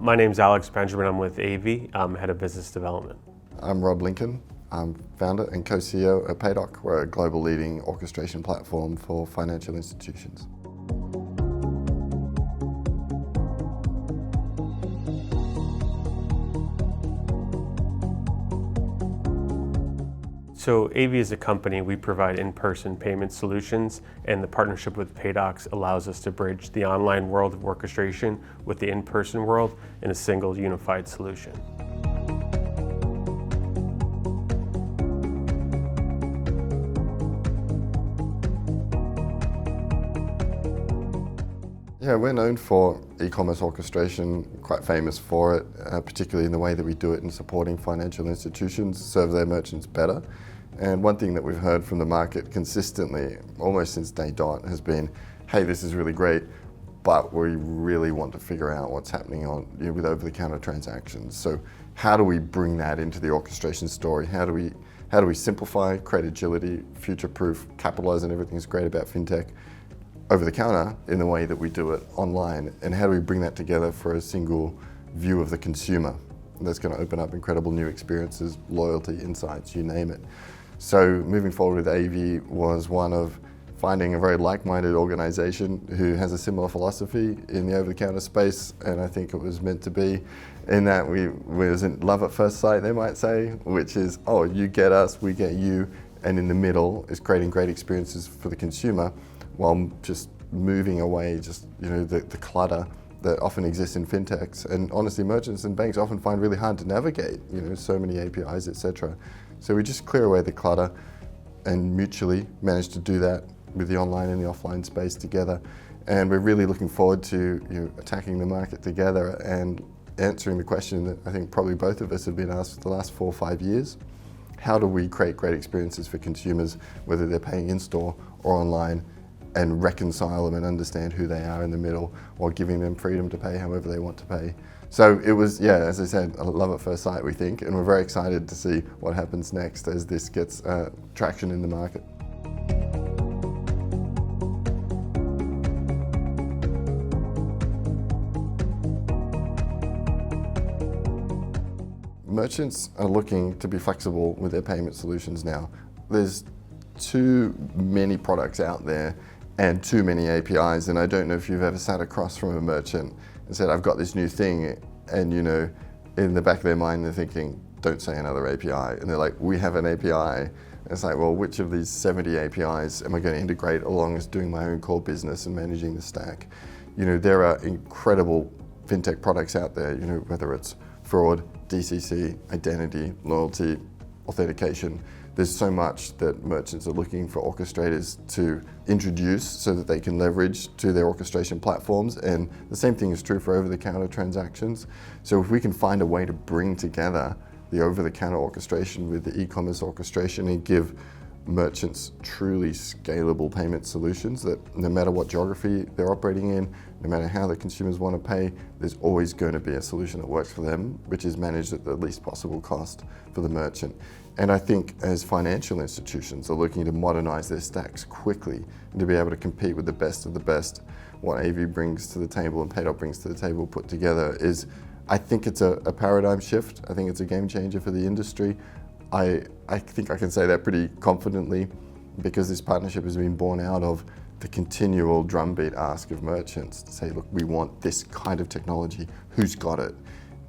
My name's Alex Benjamin. I'm with Aevi. I'm head of business development. I'm Rob Lincolne. I'm founder and co-CEO at Paydock. We're a global leading orchestration platform for financial institutions. So Aevi is a company. We provide in-person payment solutions, and the partnership with Paydock allows us to bridge the online world of orchestration with the in-person world in a single unified solution. Yeah, we're known for e-commerce orchestration, quite famous for it, particularly in the way that we do it in supporting financial institutions serve their merchants better. And one thing that we've heard from the market consistently, almost since day dot, has been, hey, this is really great, but we really want to figure out what's happening with over-the-counter transactions. So how do we bring that into the orchestration story? How do we simplify, create agility, future-proof, capitalize on everything that's great about fintech over the counter in the way that we do it online? And how do we bring that together for a single view of the consumer? That's going to open up incredible new experiences, loyalty, insights, you name it. So moving forward with Aevi was one of finding a very like-minded organization who has a similar philosophy in the over-the-counter space, and I think it was meant to be in that we was in love at first sight, they might say, which is, oh, you get us, we get you, and in the middle is creating great experiences for the consumer while just moving away the clutter that often exists in fintechs. And honestly, merchants and banks often find really hard to navigate, so many APIs, etc. So we just clear away the clutter and mutually manage to do that with the online and the offline space together. And we're really looking forward to attacking the market together and answering the question that I think probably both of us have been asked for the last 4 or 5 years. How do we create great experiences for consumers, whether they're paying in-store or online, and reconcile them and understand who they are in the middle while giving them freedom to pay however they want to pay. So it was, as I said, a love at first sight, we think, and we're very excited to see what happens next as this gets traction in the market. Merchants are looking to be flexible with their payment solutions now. There's too many products out there and too many APIs, and I don't know if you've ever sat across from a merchant and said, I've got this new thing, and in the back of their mind they're thinking, don't say another API, and they're like, we have an API. And it's like, well, which of these 70 APIs am I going to integrate along as doing my own core business and managing the stack? There are incredible fintech products out there, whether it's fraud, DCC, identity, loyalty, authentication. There's so much that merchants are looking for orchestrators to introduce so that they can leverage to their orchestration platforms, and the same thing is true for over-the-counter transactions. So if we can find a way to bring together the over-the-counter orchestration with the e-commerce orchestration and give merchants truly scalable payment solutions that no matter what geography they're operating in, no matter how the consumers want to pay, there's always going to be a solution that works for them, which is managed at the least possible cost for the merchant. And I think as financial institutions are looking to modernize their stacks quickly and to be able to compete with the best of the best, what Aevi brings to the table and Paydock brings to the table put together is, I think it's a paradigm shift. I think it's a game changer for the industry. I think I can say that pretty confidently because this partnership has been born out of the continual drumbeat ask of merchants to say, look, we want this kind of technology, who's got it?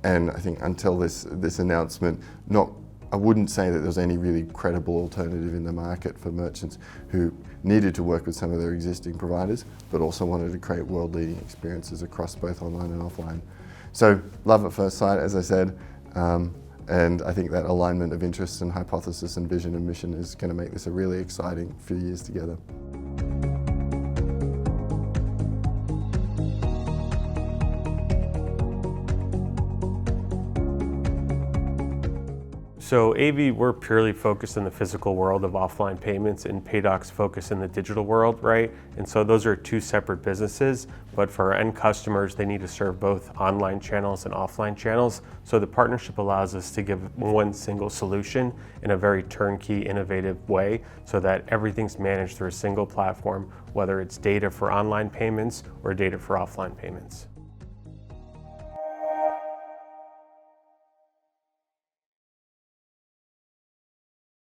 And I think until this announcement, I wouldn't say that there's any really credible alternative in the market for merchants who needed to work with some of their existing providers, but also wanted to create world-leading experiences across both online and offline. So love at first sight, as I said, and I think that alignment of interests and hypothesis and vision and mission is going to make this a really exciting few years together. So Aevi, we're purely focused in the physical world of offline payments, and Paydock's focused in the digital world, right? And so those are two separate businesses, but for our end customers, they need to serve both online channels and offline channels. So the partnership allows us to give one single solution in a very turnkey, innovative way so that everything's managed through a single platform, whether it's data for online payments or data for offline payments.